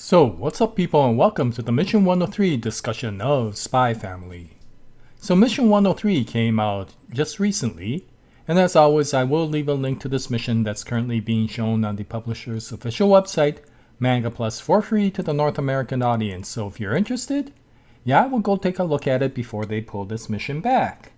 So, what's up people and welcome to the Mission 103 discussion of Spy Family. So Mission 103 came out just recently, and as always I will leave a link to this mission that's currently being shown on the publisher's official website, Manga Plus, for free to the North American audience, so if you're interested, I will go take a look at it before they pull this mission back.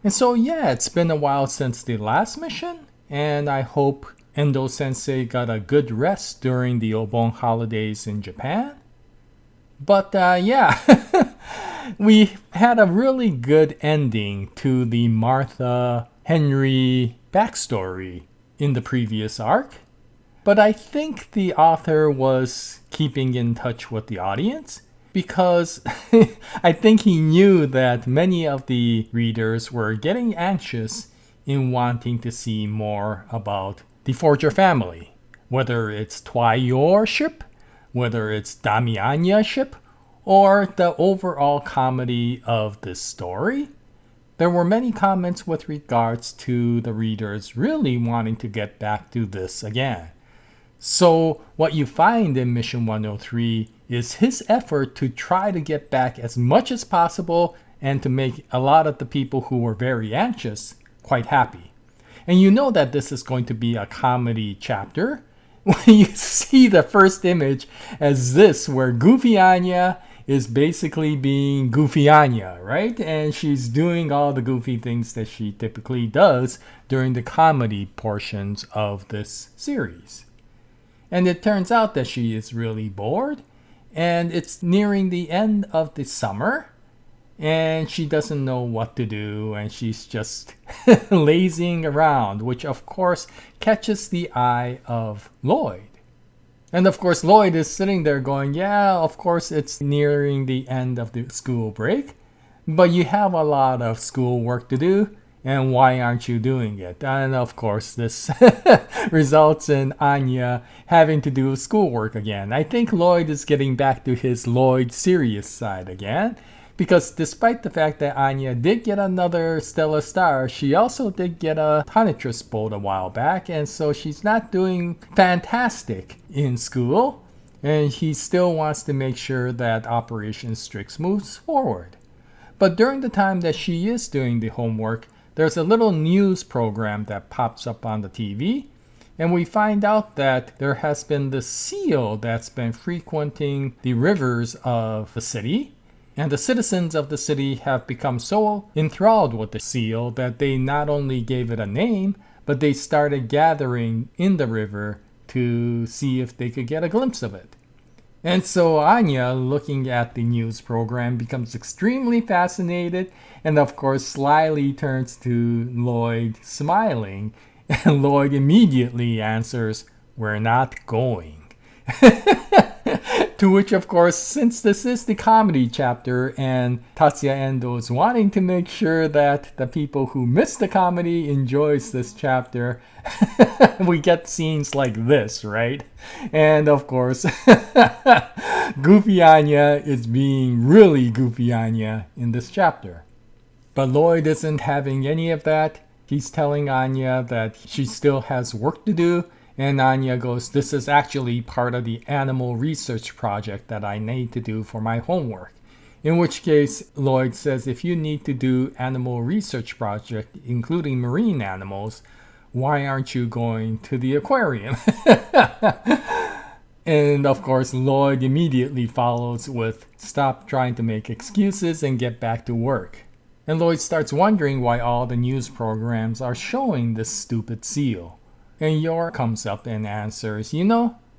And so it's been a while since the last mission, and I hope Endo-sensei got a good rest during the Obon holidays in Japan. But we had a really good ending to the Martha Henry backstory in the previous arc. But I think the author was keeping in touch with the audience because I think he knew that many of the readers were getting anxious in wanting to see more about the Forger family, whether it's Tatsuya Endo ship, whether it's Anya ship, or the overall comedy of this story. There were many comments with regards to the readers really wanting to get back to this again. So what you find in Mission 103 is his effort to try to get back as much as possible and to make a lot of the people who were very anxious quite happy. And you know that this is going to be a comedy chapter when you see the first image as this, where Goofy Anya is basically being Goofy Anya, right? And she's doing all the goofy things that she typically does during the comedy portions of this series. And it turns out that she is really bored, and it's nearing the end of the summer, and she doesn't know what to do, and she's just lazing around, which of course catches the eye of Loid. And of course Loid is sitting there going, of course it's nearing the end of the school break, but you have a lot of school work to do, and why aren't you doing it? And of course this results in Anya having to do schoolwork again. I think Loid is getting back to his Loid serious side again. Because despite the fact that Anya did get another stellar star, she also did get a Tonitrus bolt a while back, and so she's not doing fantastic in school, and he still wants to make sure that Operation Strix moves forward. But during the time that she is doing the homework, there's a little news program that pops up on the TV, and we find out that there has been this seal that's been frequenting the rivers of the city. And the citizens of the city have become so enthralled with the seal that they not only gave it a name, but they started gathering in the river to see if they could get a glimpse of it. And so Anya, looking at the news program, becomes extremely fascinated, and of course slyly turns to Loid smiling, and Loid immediately answers, "We're not going." To which, of course, since this is the comedy chapter and Tatsuya Endo is wanting to make sure that the people who miss the comedy enjoys this chapter, we get scenes like this, right? And of course, Goofy Anya is being really Goofy Anya in this chapter. But Loid isn't having any of that. He's telling Anya that she still has work to do. And Anya goes, "This is actually part of the animal research project that I need to do for my homework." In which case, Loid says, if you need to do animal research project, including marine animals, why aren't you going to the aquarium? And of course, Loid immediately follows with, "Stop trying to make excuses and get back to work." And Loid starts wondering why all the news programs are showing this stupid seal. And Yor comes up and answers,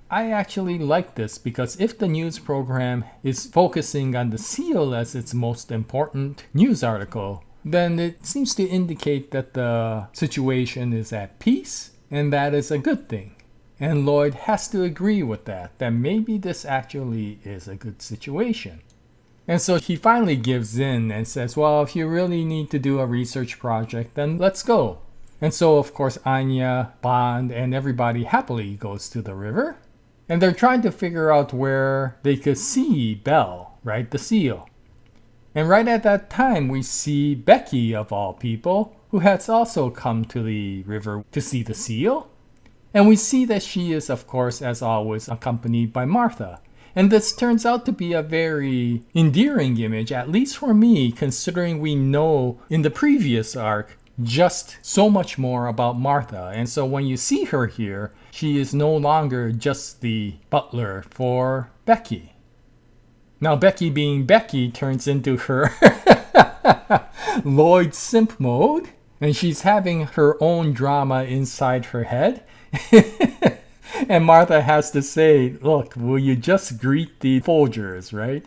I actually like this because if the news program is focusing on the seal as its most important news article, then it seems to indicate that the situation is at peace, and that is a good thing. And Loid has to agree with that maybe this actually is a good situation. And so he finally gives in and says, well, if you really need to do a research project, then let's go. And so, of course, Anya, Bond, and everybody happily goes to the river. And they're trying to figure out where they could see Belle, right? The seal. And right at that time, we see Becky, of all people, who has also come to the river to see the seal. And we see that she is, of course, as always, accompanied by Martha. And this turns out to be a very endearing image, at least for me, considering we know in the previous arc just so much more about Martha. And so when you see her here, she is no longer just the butler for Becky. Now, Becky being Becky turns into her Loid simp mode, and she's having her own drama inside her head. And Martha has to say, look, will you just greet the Folgers, right?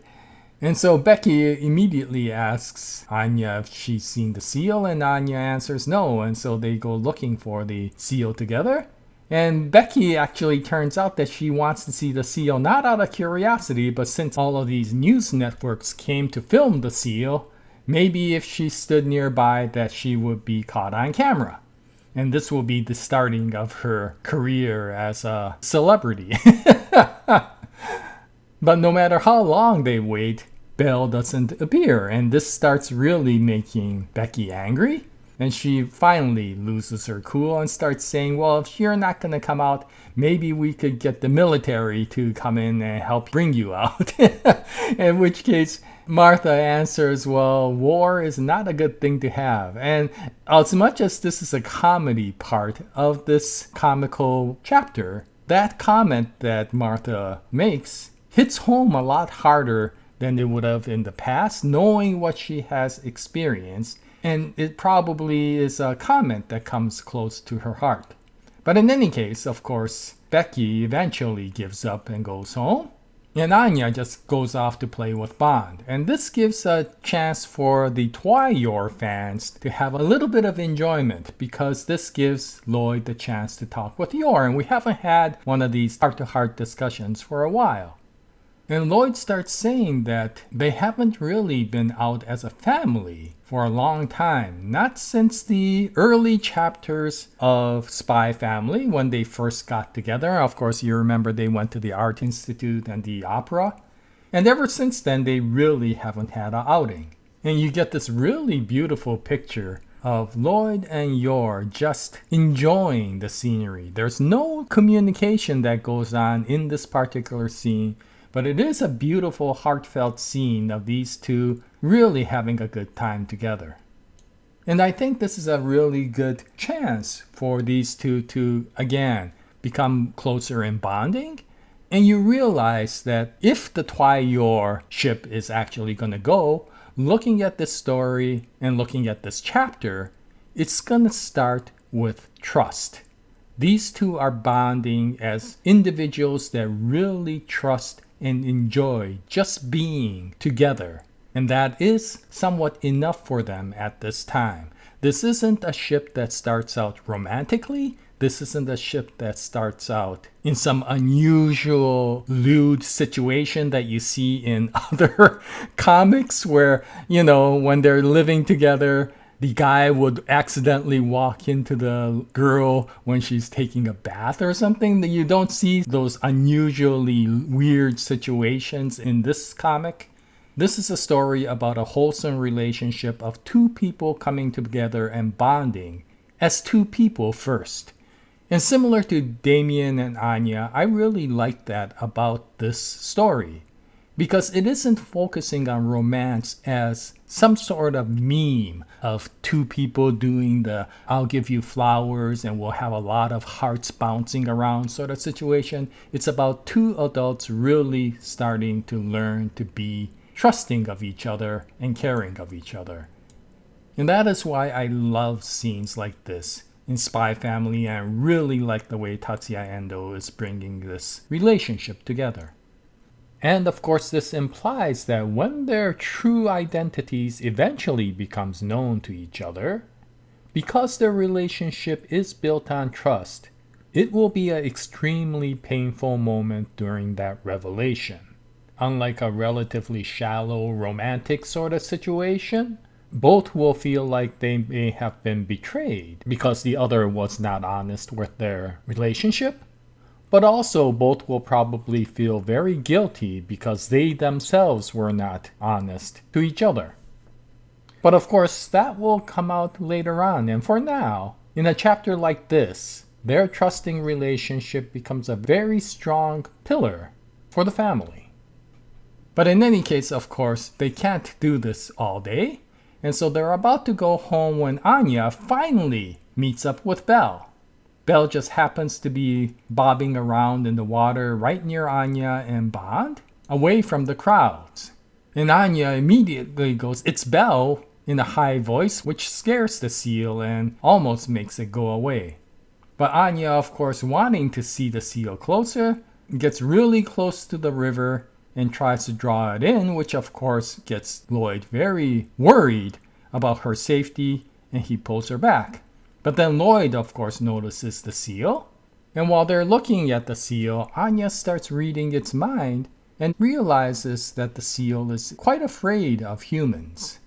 And so Becky immediately asks Anya if she's seen the seal, and Anya answers no, and so they go looking for the seal together. And Becky actually turns out that she wants to see the seal not out of curiosity, but since all of these news networks came to film the seal, maybe if she stood nearby that she would be caught on camera. And this will be the starting of her career as a celebrity. But no matter how long they wait, Belle doesn't appear. And this starts really making Becky angry. And she finally loses her cool and starts saying, well, if you're not going to come out, maybe we could get the military to come in and help bring you out. In which case, Martha answers, well, war is not a good thing to have. And as much as this is a comedy part of this comical chapter, that comment that Martha makes hits home a lot harder than it would have in the past, knowing what she has experienced. And it probably is a comment that comes close to her heart. But in any case, of course, Becky eventually gives up and goes home. And Anya just goes off to play with Bond. And this gives a chance for the Yor fans to have a little bit of enjoyment, because this gives Loid the chance to talk with Yor. And we haven't had one of these heart-to-heart discussions for a while. And Loid starts saying that they haven't really been out as a family for a long time. Not since the early chapters of Spy Family when they first got together. Of course, you remember they went to the Art Institute and the opera. And ever since then, they really haven't had an outing. And you get this really beautiful picture of Loid and Yor just enjoying the scenery. There's no communication that goes on in this particular scene, but it is a beautiful, heartfelt scene of these two really having a good time together. And I think this is a really good chance for these two to, again, become closer in bonding. And you realize that if the Yor ship is actually going to go, looking at this story and looking at this chapter, it's going to start with trust. These two are bonding as individuals that really trust and enjoy just being together. And that is somewhat enough for them at this time. This isn't a ship that starts out romantically. This isn't a ship that starts out in some unusual lewd situation that you see in other comics where, when they're living together, the guy would accidentally walk into the girl when she's taking a bath or something. You don't see those unusually weird situations in this comic. This is a story about a wholesome relationship of two people coming together and bonding as two people first. And similar to Damien and Anya, I really like that about this story, because it isn't focusing on romance as some sort of meme of two people doing the I'll give you flowers and we'll have a lot of hearts bouncing around sort of situation. It's about two adults really starting to learn to be trusting of each other and caring of each other. And that is why I love scenes like this in Spy Family, and I really like the way Tatsuya Endo is bringing this relationship together. And of course, this implies that when their true identities eventually becomes known to each other, because their relationship is built on trust, it will be an extremely painful moment during that revelation. Unlike a relatively shallow romantic sort of situation, both will feel like they may have been betrayed because the other was not honest with their relationship. But also both will probably feel very guilty because they themselves were not honest to each other. But of course, that will come out later on. And for now, in a chapter like this, their trusting relationship becomes a very strong pillar for the family. But in any case, of course, they can't do this all day. And so they're about to go home when Anya finally meets up with Belle. Belle just happens to be bobbing around in the water right near Anya and Bond, away from the crowds. And Anya immediately goes, "It's Belle," in a high voice, which scares the seal and almost makes it go away. But Anya, of course, wanting to see the seal closer, gets really close to the river and tries to draw it in, which of course gets Loid very worried about her safety, and he pulls her back. But then Loid, of course, notices the seal, and while they're looking at the seal, Anya starts reading its mind and realizes that the seal is quite afraid of humans,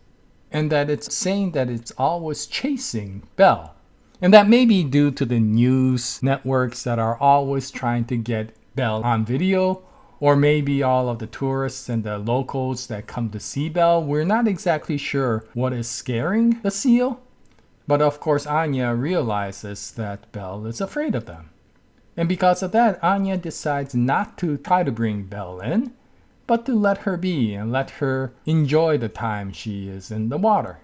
and that it's saying that it's always chasing Belle. And that may be due to the news networks that are always trying to get Belle on video, or maybe all of the tourists and the locals that come to see Belle. We're not exactly sure what is scaring the seal, but of course Anya realizes that Belle is afraid of them. And because of that, Anya decides not to try to bring Belle in, but to let her be and let her enjoy the time she is in the water.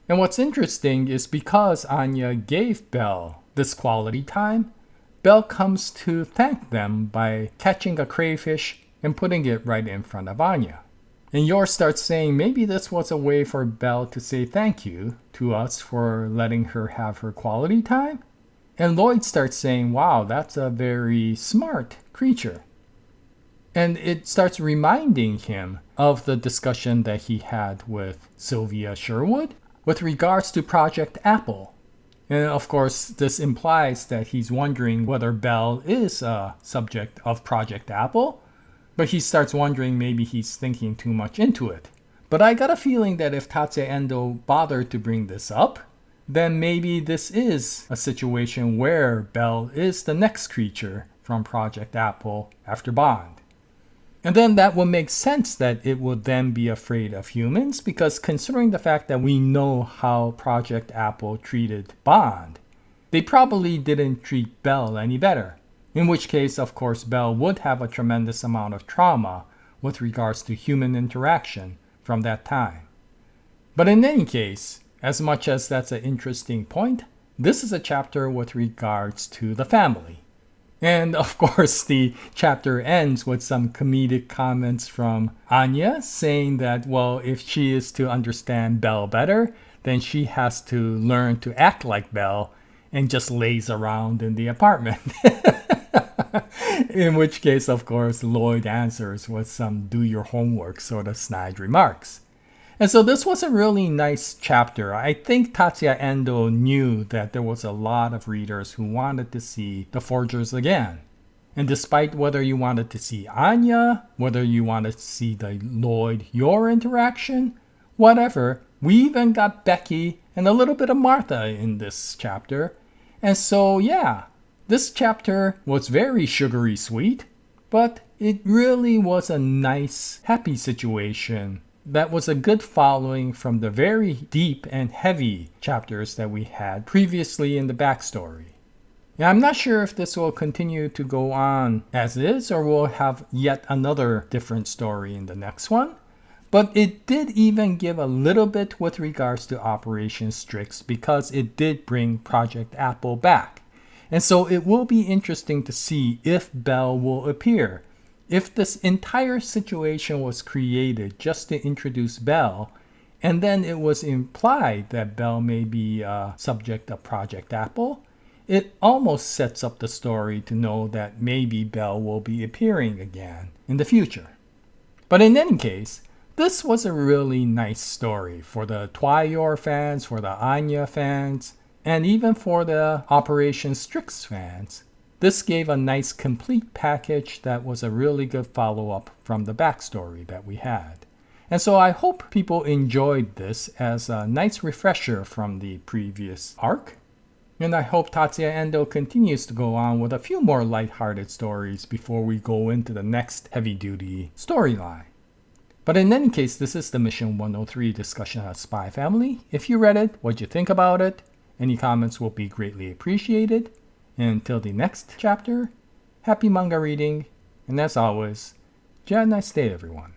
And what's interesting is because Anya gave Belle this quality time, Belle comes to thank them by catching a crayfish and putting it right in front of Anya. And Yor starts saying maybe this was a way for Belle to say thank you to us for letting her have her quality time. And Loid starts saying, wow, that's a very smart creature. And it starts reminding him of the discussion that he had with Sylvia Sherwood with regards to Project Apple. And of course, this implies that he's wondering whether Belle is a subject of Project Apple, but he starts wondering maybe he's thinking too much into it. But I got a feeling that if Tatsuya Endo bothered to bring this up, then maybe this is a situation where Belle is the next creature from Project Apple after Bond. And then that would make sense that it would then be afraid of humans, because considering the fact that we know how Project Apple treated Bond, they probably didn't treat Belle any better. In which case, of course, Belle would have a tremendous amount of trauma with regards to human interaction from that time. But in any case, as much as that's an interesting point, this is a chapter with regards to the family. And of course, the chapter ends with some comedic comments from Anya saying that, well, if she is to understand Belle better, then she has to learn to act like Belle and just laze around in the apartment. In which case, of course, Loid answers with some do your homework sort of snide remarks. And so this was a really nice chapter. I think Tatsuya Endo knew that there was a lot of readers who wanted to see the Forgers again. And despite whether you wanted to see Anya, whether you wanted to see the Loid-Yor interaction, whatever, we even got Becky and a little bit of Martha in this chapter. And so, yeah, this chapter was very sugary sweet, but it really was a nice, happy situation. That was a good following from the very deep and heavy chapters that we had previously in the backstory. Now, I'm not sure if this will continue to go on as is, or we'll have yet another different story in the next one. But it did even give a little bit with regards to Operation Strix, because it did bring Project Apple back. And so it will be interesting to see if Belle will appear. If this entire situation was created just to introduce Belle, and then it was implied that Belle may be a subject of Project Apple, it almost sets up the story to know that maybe Belle will be appearing again in the future. But in any case, this was a really nice story for the Yor fans, for the Anya fans, and even for the Operation Strix fans. This gave a nice complete package that was a really good follow-up from the backstory that we had. And so I hope people enjoyed this as a nice refresher from the previous arc. And I hope Tatsuya Endo continues to go on with a few more lighthearted stories before we go into the next heavy-duty storyline. But in any case, this is the Mission 103 discussion of Spy Family. If you read it, what'd you think about it? Any comments will be greatly appreciated. And until the next chapter, happy manga reading, and as always, have a nice day, everyone.